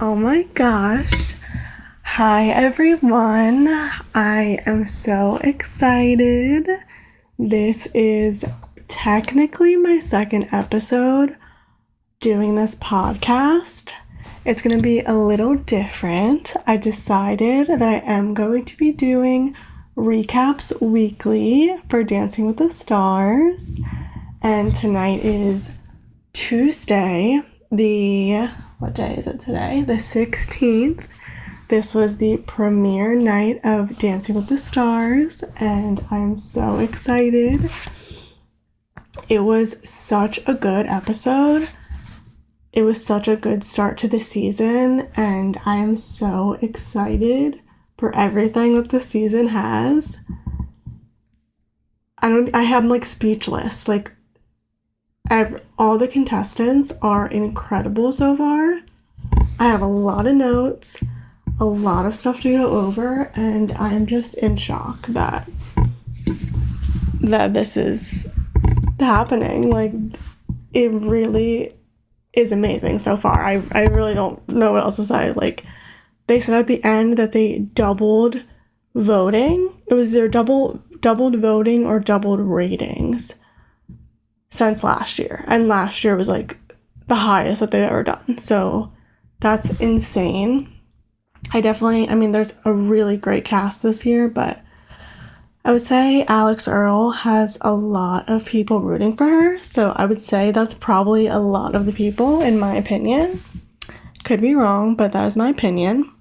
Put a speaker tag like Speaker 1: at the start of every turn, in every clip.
Speaker 1: Oh my gosh. Hi everyone. I am so excited. This is technically my second episode doing this podcast. It's going to be a little different. I decided that I am going to be doing recaps weekly for Dancing with the Stars. And tonight is Tuesday, what day is it today? The 16th. This was the premiere night of Dancing with the Stars, and I'm so excited. It was such a good episode. It was such a good start to the season, and I am so excited for everything that the season has. I am like speechless. All the contestants are incredible so far. I have a lot of notes, a lot of stuff to go over, and I'm just in shock that this is happening. Like, it really is amazing so far. I really don't know what else to say. Like, they said at the end that they doubled voting. It was their doubled voting or doubled ratings since last year, and last year was like the highest that they've ever done, so that's insane. There's a really great cast this year, but I would say Alex Earle has a lot of people rooting for her, so I would say that's probably a lot of the people, in my opinion. Could be wrong, but that is my opinion.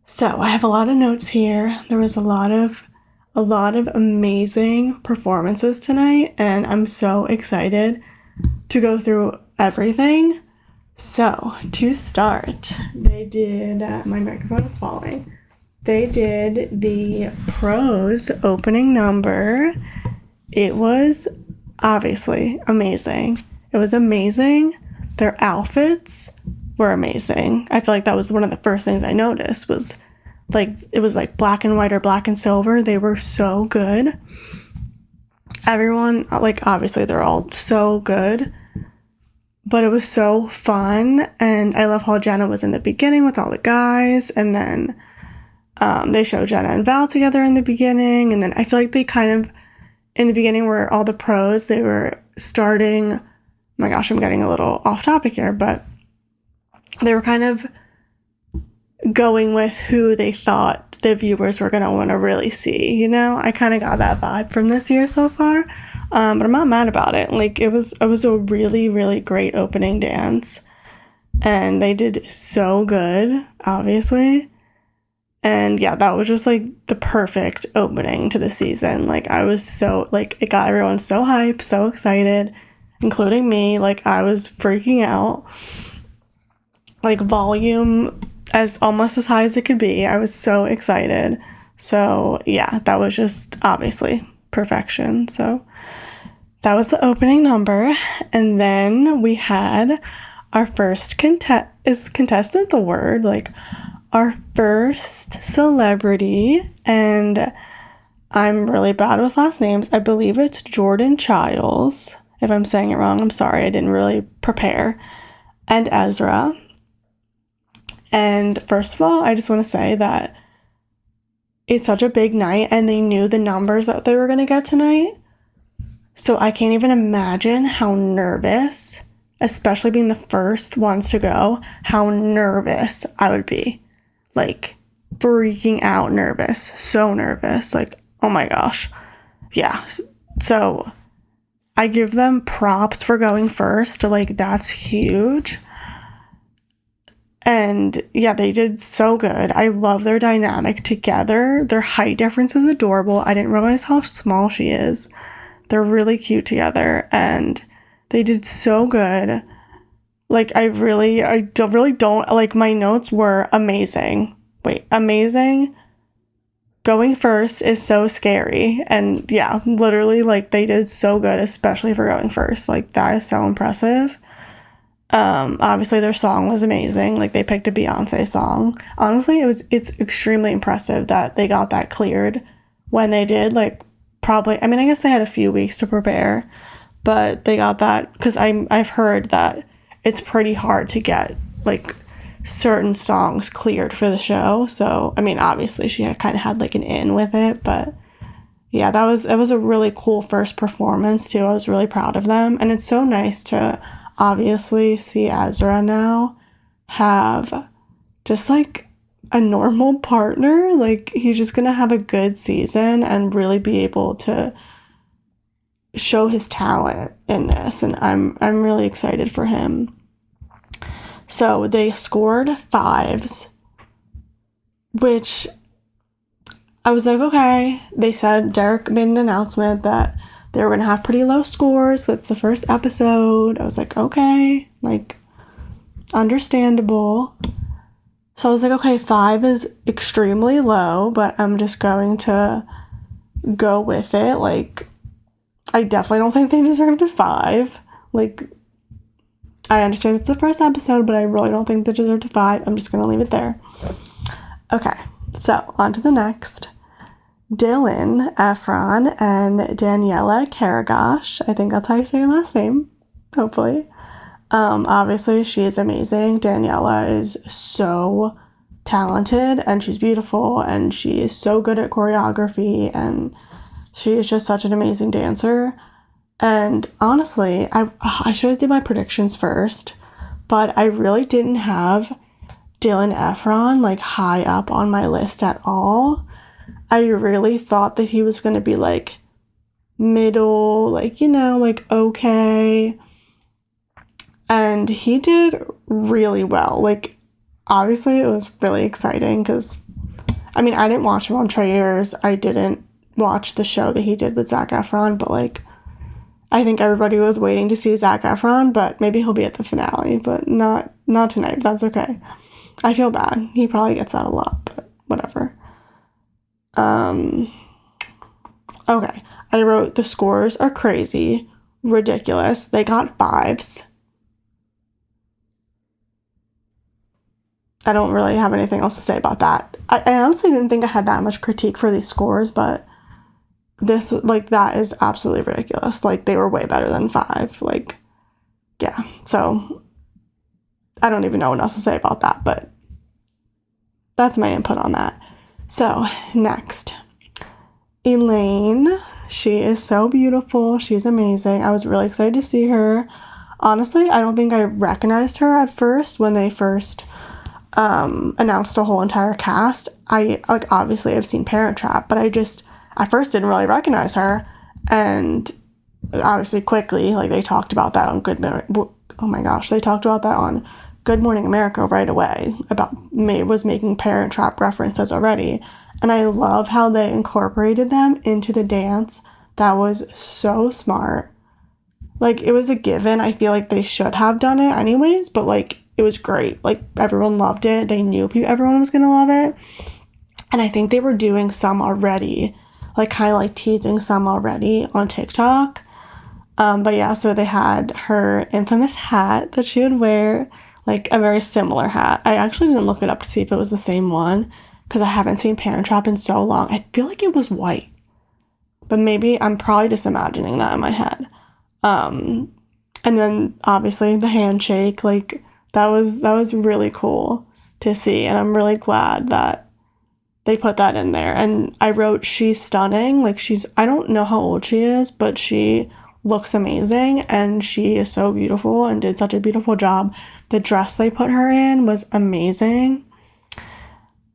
Speaker 1: So I have a lot of notes here. There was a lot of amazing performances tonight, and I'm so excited to go through everything. So, to start, they did, my microphone is falling. They did the pros opening number. It was obviously amazing. It was amazing. Their outfits were amazing. I feel like that was one of the first things I noticed was it was like black and white or black and silver. They were so good. Everyone, obviously they're all so good, but it was so fun. And I love how Jenna was in the beginning with all the guys, and then they showed Jenna and Val together in the beginning, and then I feel like they kind of, in the beginning where all the pros, they were starting, oh my gosh, I'm getting a little off topic here, but they were kind of going with who they thought the viewers were going to want to really see, I kind of got that vibe from this year so far, but I'm not mad about it. It was a really, really great opening dance, and they did so good, obviously, and yeah, that was just the perfect opening to the season. I was so, it got everyone so hyped, so excited, including me. I was freaking out. Volume almost as high as it could be. I was so excited. So yeah, that was just obviously perfection. So that was the opening number. And then we had our first is contestant the word? Our first celebrity, and I'm really bad with last names. I believe it's Jordan Childs. If I'm saying it wrong, I'm sorry. I didn't really prepare. And Ezra. And first of all, I just want to say that it's such a big night, and they knew the numbers that they were going to get tonight. So I can't even imagine how nervous, especially being the first ones to go, how nervous I would be. Freaking out nervous. So nervous. Oh my gosh. Yeah. So I give them props for going first. That's huge. And yeah, they did so good. I love their dynamic together. Their height difference is adorable. I didn't realize how small she is. They're really cute together, and they did so good. I really don't, my notes were amazing. Amazing. Going first is so scary. And yeah, literally, they did so good, especially for going first. That is so impressive. Obviously their song was amazing. They picked a Beyonce song. Honestly, it's extremely impressive that they got that cleared when they did. Probably, I guess they had a few weeks to prepare, but they got that, because I've heard that it's pretty hard to get certain songs cleared for the show. So, I mean, obviously she kind of had like an in with it, but yeah, it was a really cool first performance too. I was really proud of them. And it's so nice to obviously see Ezra now have just like a normal partner. Like, he's just gonna have a good season and really be able to show his talent in this, and I'm really excited for him. So they scored 5s, which I was like, okay. They said, Derek made an announcement that they were going to have pretty low scores. So it's the first episode. I was like, okay, like, understandable. So I was like, okay, 5 is extremely low, but I'm just going to go with it. Like, I definitely don't think they deserved a 5. Like, I understand it's the first episode, but I really don't think they deserved a 5. I'm just going to leave it there. Okay, so on to the next. Dylan Efron and Daniela Karagosh. I think that's how you say your last name, hopefully. Obviously, she is amazing. Daniela is so talented, and she's beautiful, and she is so good at choreography, and she is just such an amazing dancer. And honestly, I should have did my predictions first, but I really didn't have Dylan Efron like high up on my list at all. I really thought that he was going to be like middle, like, you know, like okay. And he did really well. Like, obviously it was really exciting because, I mean, I didn't watch him on Traitors. I didn't watch the show that he did with Zac Efron, but like, I think everybody was waiting to see Zac Efron, but maybe he'll be at the finale, but not tonight. That's okay. I feel bad. He probably gets that a lot, but whatever. Okay. I wrote, the scores are crazy, ridiculous. They got 5s. I don't really have anything else to say about that. I honestly didn't think I had that much critique for these scores, but this, like, that is absolutely ridiculous. Like, they were way better than 5. Like, yeah. So, I don't even know what else to say about that, but that's my input on that. So, next. Elaine. She is so beautiful. She's amazing. I was really excited to see her. Honestly, I don't think I recognized her at first when they first announced the whole entire cast. Obviously I've seen Parent Trap, but I just at first didn't really recognize her, and obviously quickly, like, they talked about that on they talked about that on Good Morning America right away, about was making Parent Trap references already, and I love how they incorporated them into the dance. That was so smart. Like, it was a given. I feel like they should have done it anyways, but like, it was great. Like, everyone loved it. They knew everyone was gonna love it, and I think they were doing some already, like, kind of like teasing some already on TikTok. But yeah, so they had her infamous hat that she would wear, like a very similar hat. I actually didn't look it up to see if it was the same one, because I haven't seen Parent Trap in so long. I feel like it was white, but maybe I'm probably just imagining that in my head. And then obviously the handshake, like, that was really cool to see, and I'm really glad that they put that in there. And I wrote, she's stunning. Like, I don't know how old she is, but she looks amazing, and she is so beautiful and did such a beautiful job. The dress they put her in was amazing.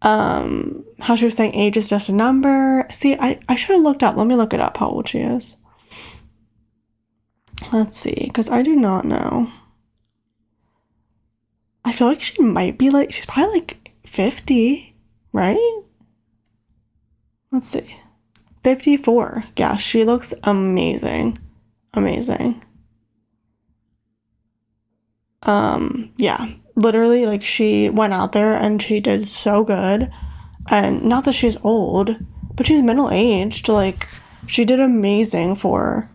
Speaker 1: How she was saying age is just a number. See, I should have looked up. Let me look it up how old she is. Let's see, because I do not know. I feel like she might be like, she's probably like 50, right? Let's see. 54. Yeah, she looks amazing. Amazing. Yeah, literally, like, she went out there and she did so good. And not that she's old, but she's middle-aged. Like, she did amazing for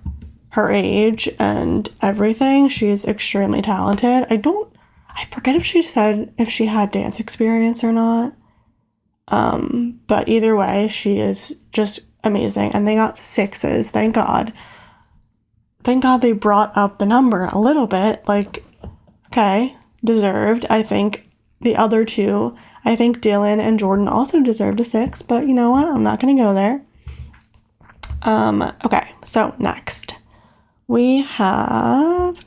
Speaker 1: her age and everything. She's extremely talented. I forget if she said if she had dance experience or not. But either way, she is just amazing. And they got 6s, thank God. Thank God they brought up the number a little bit. Like, okay, deserved. I think the other two, I think Dylan and Jordan also deserved a 6, but you know what? I'm not going to go there. Okay, so next we have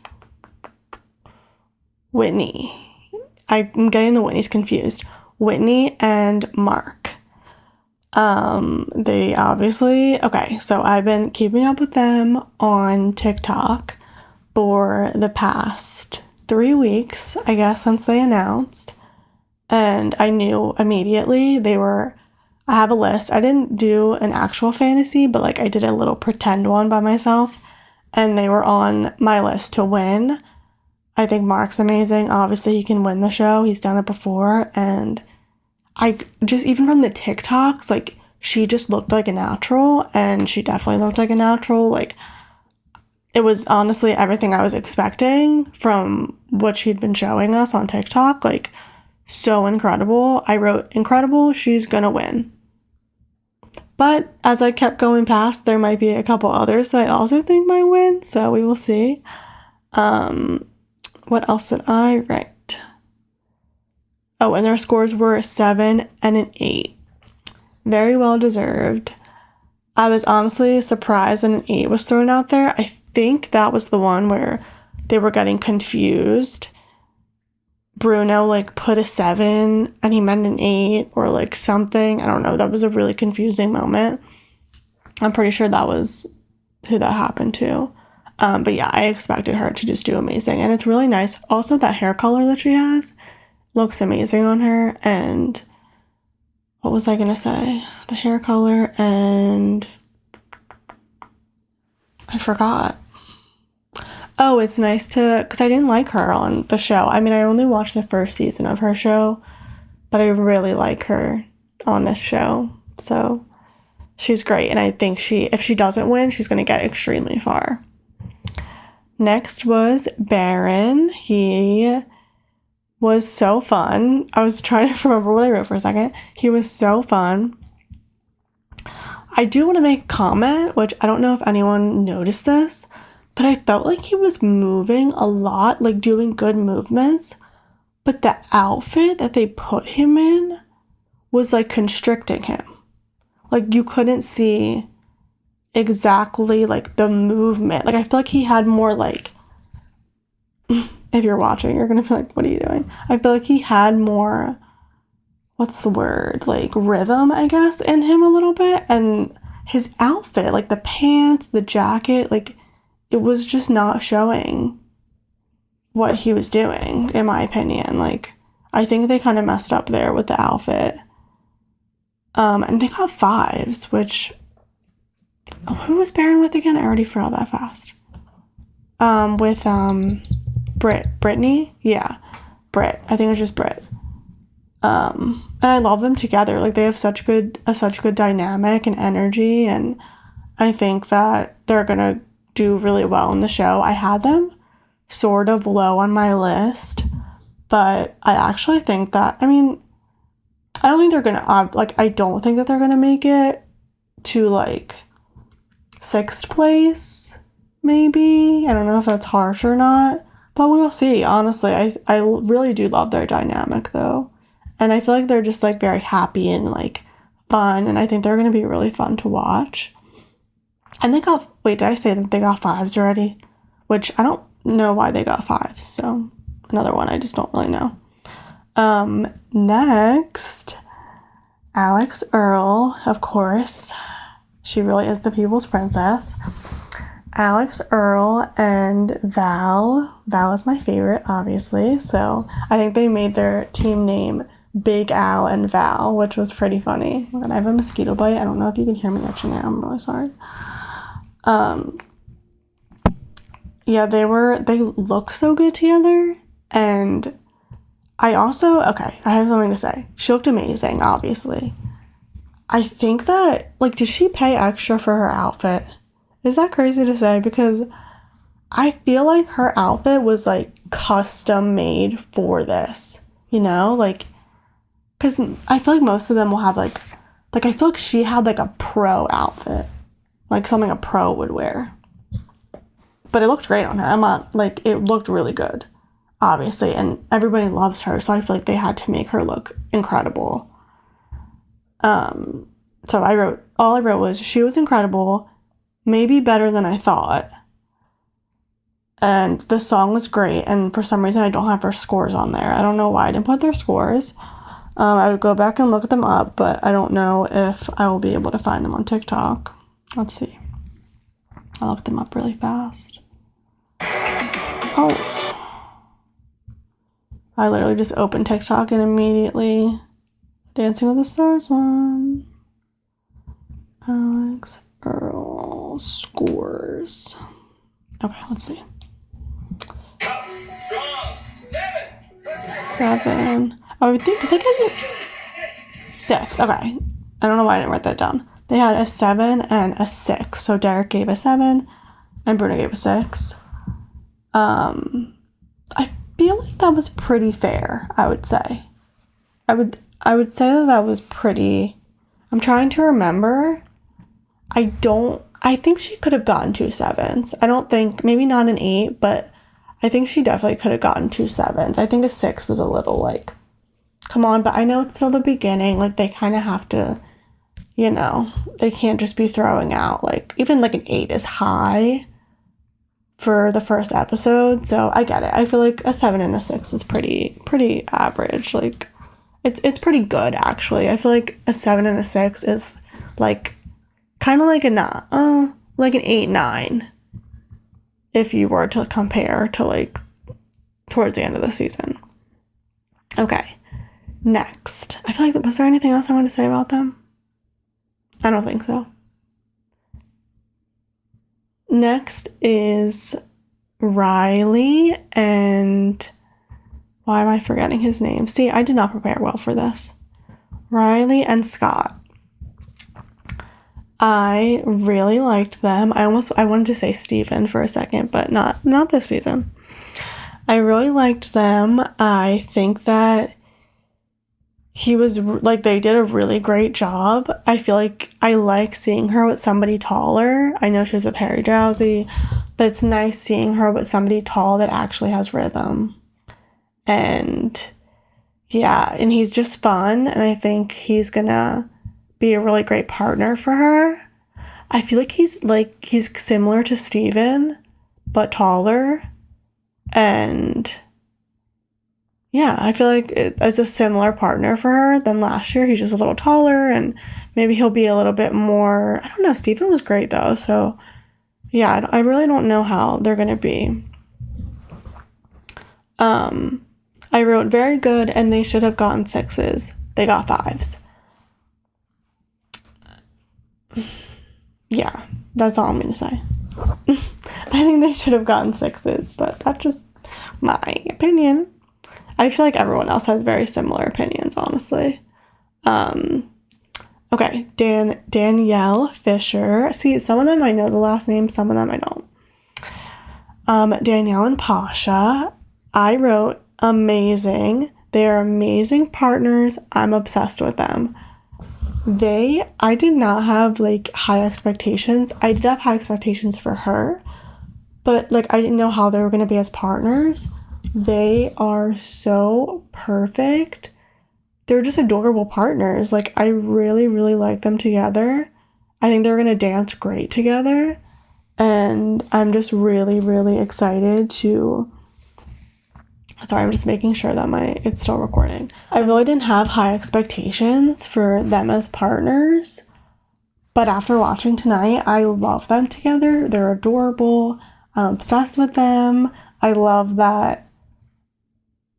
Speaker 1: Whitney. I'm getting the Whitneys confused. Whitney and Mark. They obviously, okay, so I've been keeping up with them on TikTok for the past 3 weeks, I guess, since they announced. And I knew immediately I have a list. I didn't do an actual fantasy, but like I did a little pretend one by myself, and they were on my list to win. I think Mark's amazing. Obviously, he can win the show. He's done it before. And I just, even from the TikToks, like, she just looked like a natural, and she definitely looked like a natural. Like, it was honestly everything I was expecting from what she'd been showing us on TikTok. Like, so incredible. I wrote, incredible, she's gonna win. But as I kept going past, there might be a couple others that I also think might win, so we will see. What else did I write? Oh, and their scores were a 7 and an 8. Very well deserved. I was honestly surprised that an 8 was thrown out there. I think that was the one where they were getting confused. Bruno, like, put a 7 and he meant an 8 or, like, something. I don't know. That was a really confusing moment. I'm pretty sure that was who that happened to. But yeah, I expected her to just do amazing. And it's really nice. Also, that hair color that she has looks amazing on her. And what was I going to say? The hair color and I forgot. Oh, it's nice because I didn't like her on the show. I mean, I only watched the first season of her show, but I really like her on this show. So she's great. And I think if she doesn't win, she's going to get extremely far. Next was Baron. He was so fun. I was trying to remember what I wrote for a second. He was so fun. I do want to make a comment, which I don't know if anyone noticed this, but I felt like he was moving a lot, like doing good movements, but the outfit that they put him in was like constricting him. Like you couldn't see exactly like the movement. Like I feel like he had more like, if you're watching, you're gonna be like, what are you doing? I feel like he had more, what's the word? Like rhythm, I guess, in him a little bit. And his outfit, like the pants, the jacket, like it was just not showing what he was doing, in my opinion. Like, I think they kind of messed up there with the outfit. And they got 5s, which, who was Baron with again? I already forgot that fast. With, Brittany? Yeah, Britt. I think it was just Britt. And I love them together. Like, they have such good dynamic and energy, and I think that they're gonna do really well in the show. I had them sort of low on my list, but I actually think that, I mean, I don't think they're gonna, I don't think that they're gonna make it to, like, 6th place, maybe. I don't know if that's harsh or not, but we'll see. Honestly, I really do love their dynamic, though. And I feel like they're just, like, very happy and, like, fun, and I think they're gonna be really fun to watch. And did I say that they got 5s already? Which I don't know why they got 5s, so another one I just don't really know. Next, Alex Earl, of course. She really is the people's princess. Alex Earl and Val. Val is my favorite, obviously, so I think they made their team name Big Al and Val, which was pretty funny. And I have a mosquito bite. I don't know if you can hear me actually now. I'm really sorry. Yeah, they look so good together, and I have something to say. She looked amazing, obviously. I think that, like, did she pay extra for her outfit? Is that crazy to say? Because I feel like her outfit was, like, custom made for this, you know? Like, because I feel like most of them will have, like, I feel like she had, like, a pro outfit. Like, something a pro would wear. But it looked great on her. It looked really good. obviously, and everybody loves her, so I feel like they had to make her look incredible. So all I wrote was, she was incredible, maybe better than I thought. And the song was great, and for some reason I don't have her scores on there. I don't know why I didn't put their scores. I would go back and look them up, but I don't know if I will be able to find them on TikTok. Let's see. I'll look them up really fast. Oh. I literally just opened TikTok and immediately Dancing with the Stars one. Alex Earl scores. Okay, let's see. 7. Oh, I think did they get 6? Okay. I don't know why I didn't write that down. They had a 7 and a 6. So Derek gave a 7 and Bruno gave a 6. I feel like that was pretty fair, I would say. I would say that was pretty. I'm trying to remember. I think she could have gotten 2 7s. I don't think, maybe not an 8, but I think she definitely could have gotten 2 7s. I think a 6 was a little like, come on, but I know it's still the beginning. Like, they kind of have to, they can't just be throwing out, like, even like an 8 is high for the first episode. So I get it. I feel like a 7 and a 6 is pretty average. Like, it's pretty good, actually. I feel like a 7 and a 6 is like kind of like like an 8, 9 if you were to compare to like towards the end of the season. Okay, next. I feel like, was there anything else I want to say about them? I don't think so. Next is Riley and why am I forgetting his name? See, I did not prepare well for this. Riley and Scott. I really liked them. I wanted to say Steven for a second, but not this season. I really liked them. I think that they did a really great job. I feel like I like seeing her with somebody taller. I know she was with Harry Drowsy, but it's nice seeing her with somebody tall that actually has rhythm. And yeah, and he's just fun, and I think he's gonna be a really great partner for her. I feel like he's similar to Steven, but taller. And yeah, I feel like as a similar partner for her than last year. He's just a little taller, and maybe he'll be a little bit more, I don't know. Steven was great though, so yeah, I really don't know how they're gonna be. I wrote very good, and they should have gotten 6s. They got 5s. Yeah, that's all I'm going to say. I think they should have gotten 6s, but that's just my opinion. I feel like everyone else has very similar opinions, honestly. Okay, Danielle Fisher. See, some of them I know the last name, some of them I don't. Danielle and Pasha. I wrote amazing. They are amazing partners. I'm obsessed with them. I did not have like high expectations. I did have high expectations for her, but like I didn't know how they were going to be as partners. They are so perfect. They're just adorable partners. Like, I really, really like them together. I think they're going to dance great together. And I'm just really, really excited to... Sorry, I'm just making sure that it's still recording. I really didn't have high expectations for them as partners. But after watching tonight, I love them together. They're adorable. I'm obsessed with them. I love that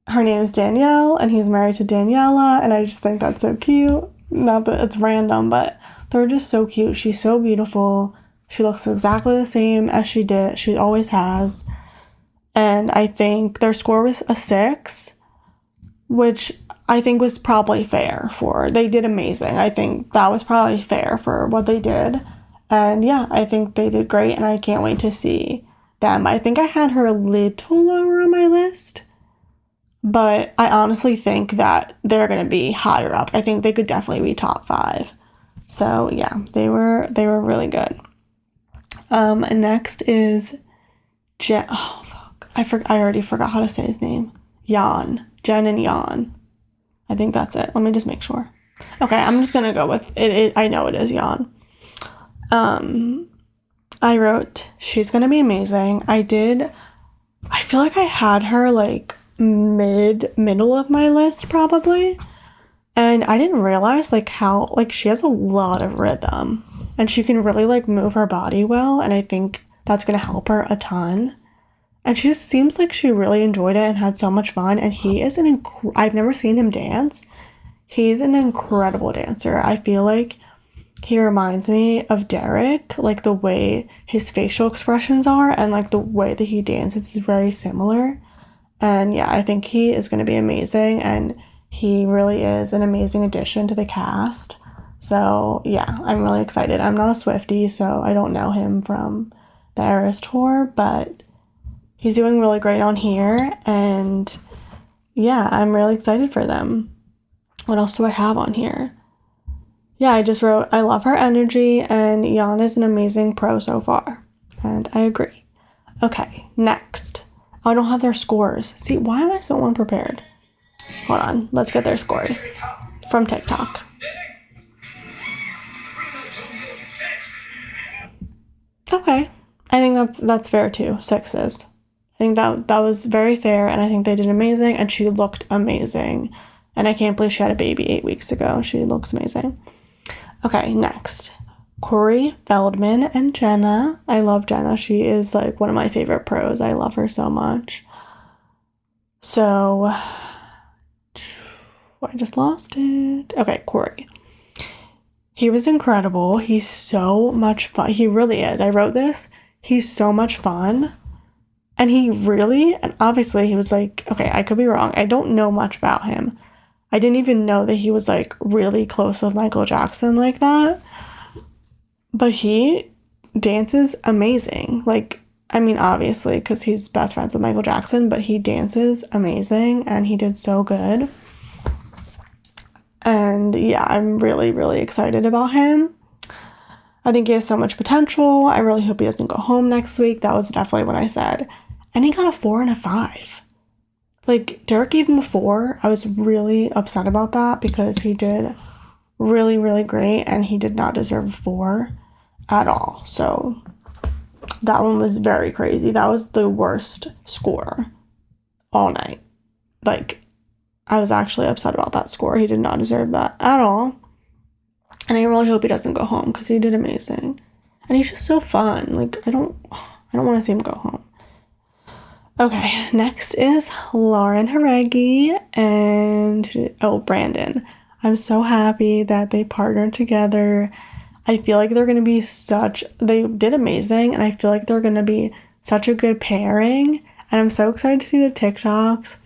Speaker 1: her name is Danielle and he's married to Daniela, and I just think that's so cute. Not that it's random, but they're just so cute. She's so beautiful. She looks exactly the same as she did. She always has. And I think their score was a 6, which I think was probably fair for. They did amazing. I think that was probably fair for what they did. And yeah, I think they did great, and I can't wait to see them. I think I had her a little lower on my list, but I honestly think that they're going to be higher up. I think they could definitely be top 5. So yeah, they were really good. Next is I already forgot how to say his name. Jan. Jen and Jan. I think that's it. Let me just make sure. Okay, I'm just gonna go with it. I know it is Jan. I wrote, she's gonna be amazing. I feel like I had her like middle of my list probably. And I didn't realize like how like she has a lot of rhythm and she can really like move her body well, and I think that's gonna help her a ton. And she just seems like she really enjoyed it and had so much fun. And he is I've never seen him dance. He's an incredible dancer. I feel like he reminds me of Derek, like the way his facial expressions are and like the way that he dances is very similar. And yeah, I think he is going to be amazing, and he really is an amazing addition to the cast. So yeah, I'm really excited. I'm not a Swiftie, so I don't know him from the Eras tour, but he's doing really great on here, and yeah, I'm really excited for them. What else do I have on here? Yeah, I just wrote, I love her energy, and Jan is an amazing pro so far. And I agree. Okay, next. Oh, I don't have their scores. See, why am I so unprepared? Hold on, let's get their scores from TikTok. Okay, I think that's fair too. 6s. I think that was very fair, and I think they did amazing, and she looked amazing. And I can't believe she had a baby 8 weeks ago. She looks amazing. Okay, next. Corey Feldman and Jenna. I love Jenna. She is like one of my favorite pros. I love her so much. So, I just lost it. Okay, Corey. He was incredible. He's so much fun. He really is. I wrote this. He's so much fun. And and obviously he was like, okay, I could be wrong. I don't know much about him. I didn't even know that he was like really close with Michael Jackson like that. But he dances amazing. Like, I mean, obviously, because he's best friends with Michael Jackson, but he dances amazing, and he did so good. And yeah, I'm really, really excited about him. I think he has so much potential. I really hope he doesn't go home next week. That was definitely what I said. And he got a 4 and a 5. Like, Derek gave him a 4. I was really upset about that because he did really, really great, and he did not deserve a 4 at all. So that one was very crazy. That was the worst score all night. Like, I was actually upset about that score. He did not deserve that at all. And I really hope he doesn't go home because he did amazing. And he's just so fun. Like, I don't want to see him go home. Okay, next is Lauren Haregi and Brandon. I'm so happy that they partnered together. I feel like they're going to be they did amazing, and I feel like they're going to be such a good pairing. And I'm so excited to see the TikToks.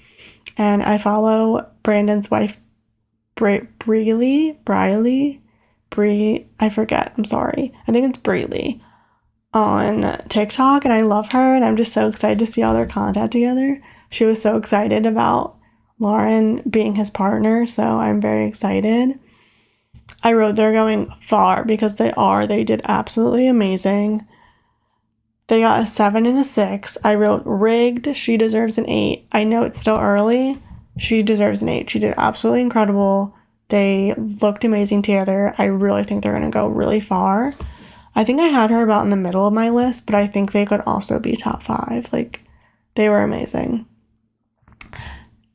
Speaker 1: And I follow Brandon's wife, Briley, I forget, I'm sorry. I think it's Briley on TikTok, and I love her, and I'm just so excited to see all their content together. She was so excited about Lauren being his partner, so I'm very excited. I wrote they're going far because they did absolutely amazing. They got a 7 and a 6. I wrote rigged, she deserves an 8. I know it's still early. She deserves an 8. She did absolutely incredible. They looked amazing together. I really think they're going to go really far. I think I had her about in the middle of my list, but I think they could also be top 5. Like, they were amazing.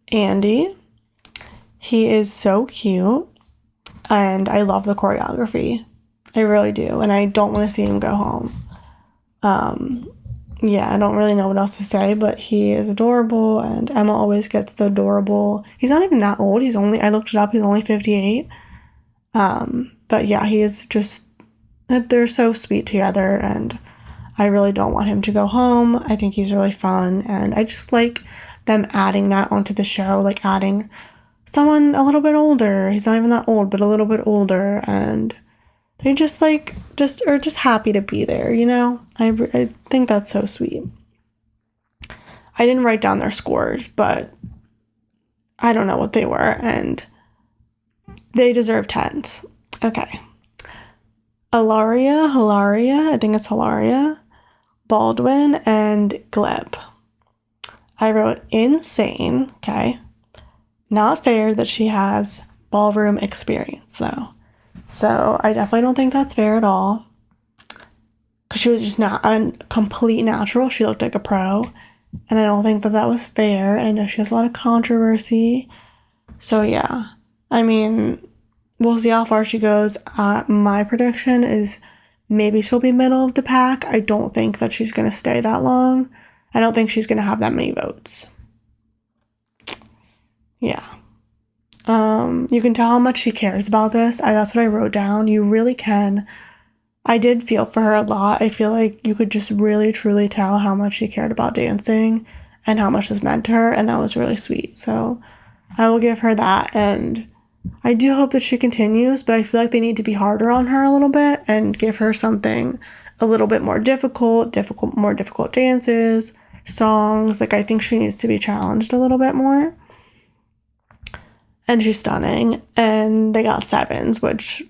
Speaker 1: Andy, he is so cute, and I love the choreography. I really do, and I don't want to see him go home. Yeah, I don't really know what else to say, but he is adorable, and Emma always gets the adorable. He's not even that old. I looked it up, he's only 58. But yeah, he is just, they're so sweet together, and I really don't want him to go home. I think he's really fun, and I just like them adding that onto the show, like adding someone a little bit older. He's not even that old, but a little bit older, and they just are just happy to be there, you know? I think that's so sweet. I didn't write down their scores, but I don't know what they were, and they deserve 10s. Okay. Hilaria, I think it's Hilaria, Baldwin, and Gleb. I wrote insane, okay? Not fair that she has ballroom experience, though. So I definitely don't think that's fair at all. Because she was just not a complete natural. She looked like a pro. And I don't think that that was fair. And I know she has a lot of controversy. So yeah. I mean, we'll see how far she goes. My prediction is maybe she'll be middle of the pack. I don't think that she's going to stay that long. I don't think she's going to have that many votes. Yeah. You can tell how much she cares about this. That's what I wrote down. You really can. I did feel for her a lot. I feel like you could just really, truly tell how much she cared about dancing and how much this meant to her, and that was really sweet. So I will give her that, and I do hope that she continues, but I feel like they need to be harder on her a little bit and give her something a little bit more more difficult dances, songs. Like, I think she needs to be challenged a little bit more. And she's stunning, and they got 7s, which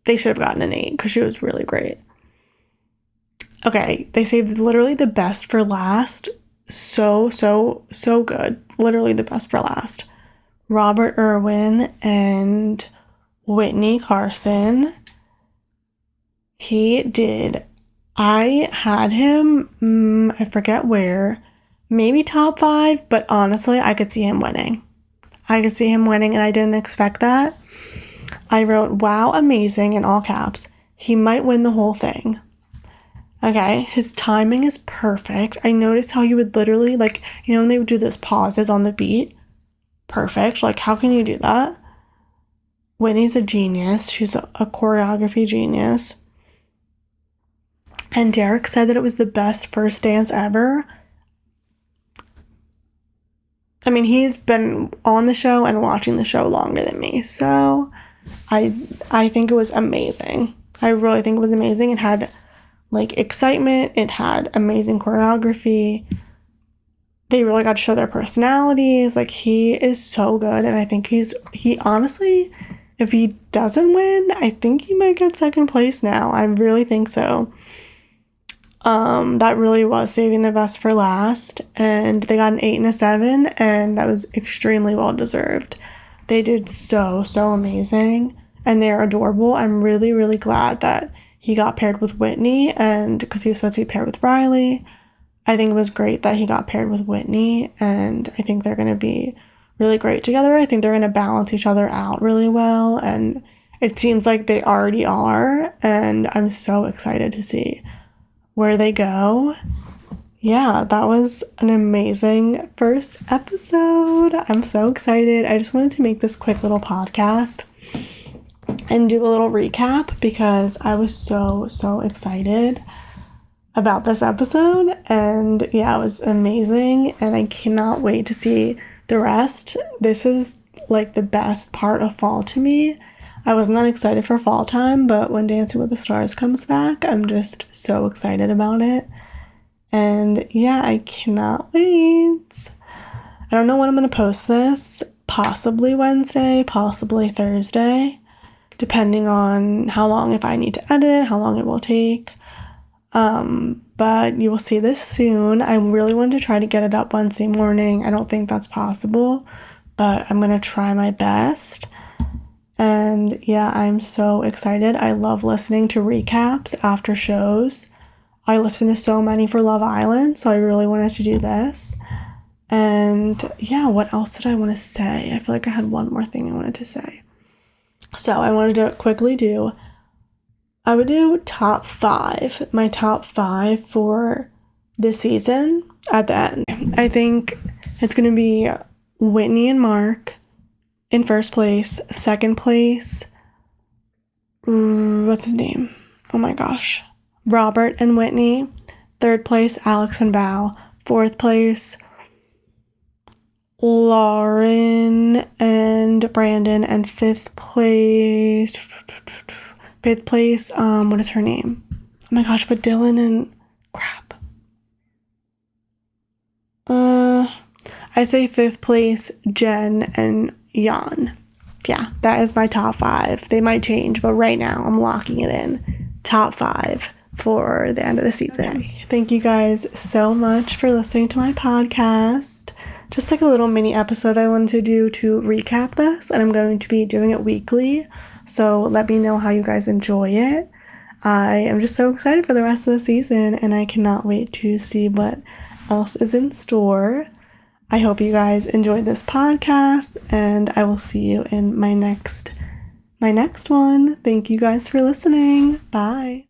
Speaker 1: they should have gotten an 8 because she was really great. Okay, they saved literally the best for last. So good. Literally the best for last. Robert Irwin and Whitney Carson. He did. I had him, I forget where, maybe top 5, but honestly, I could see him winning. And I didn't expect that. I wrote, wow, amazing, in all caps. He might win the whole thing. Okay, his timing is perfect. I noticed how he would literally, like, when they would do those pauses on the beat. Perfect. Like, how can you do that? Whitney's a genius. She's a choreography genius. And Derek said that it was the best first dance ever. I mean, he's been on the show and watching the show longer than me, so I think it was amazing. I really think it was amazing. It had, like, excitement. It had amazing choreography. They really got to show their personalities. Like, he is so good, and I think he honestly, if he doesn't win, I think he might get second place now. I really think so. That really was saving the best for last, and they got an 8 and a 7, and that was extremely well deserved. They did so amazing, and they're adorable. I'm really, really glad that he got paired with Whitney, and because he was supposed to be paired with Riley. I think it was great that he got paired with Whitney, and I think they're going to be really great together. I think they're going to balance each other out really well, and it seems like they already are, and I'm so excited to see where they go. Yeah, that was an amazing first episode. I'm so excited. I just wanted to make this quick little podcast and do a little recap because I was so excited about this episode, and yeah, it was amazing, and I cannot wait to see the rest. This is like the best part of fall to me. I was not excited for fall time, but when Dancing with the Stars comes back, I'm just so excited about it. And yeah, I cannot wait. I don't know when I'm going to post this. Possibly Wednesday, possibly Thursday, depending on how long, if I need to edit, how long it will take. But you will see this soon. I really wanted to try to get it up Wednesday morning. I don't think that's possible, but I'm going to try my best. And yeah, I'm so excited. I love listening to recaps after shows. I listen to so many for Love Island, so I really wanted to do this. And yeah, what else did I want to say? I feel like I had one more thing I wanted to say. So I wanted to quickly I would do top 5, my top 5 for this season at the end. I think it's going to be Whitney and Mark in first place. Second place, what's his name? Oh my gosh. Robert and Whitney. Third place, Alex and Val. Fourth place, Lauren and Brandon. And fifth place, what is her name? Oh my gosh, but Dylan and crap. I say fifth place, Jen and Jan. Yeah, that is my top 5. They might change, but right now I'm locking it in. Top 5 for the end of the season. Okay. Thank you guys so much for listening to my podcast. Just like a little mini episode I wanted to do to recap this, and I'm going to be doing it weekly, so let me know how you guys enjoy it. I am just so excited for the rest of the season, and I cannot wait to see what else is in store. I hope you guys enjoyed this podcast, and I will see you in my next one. Thank you guys for listening. Bye.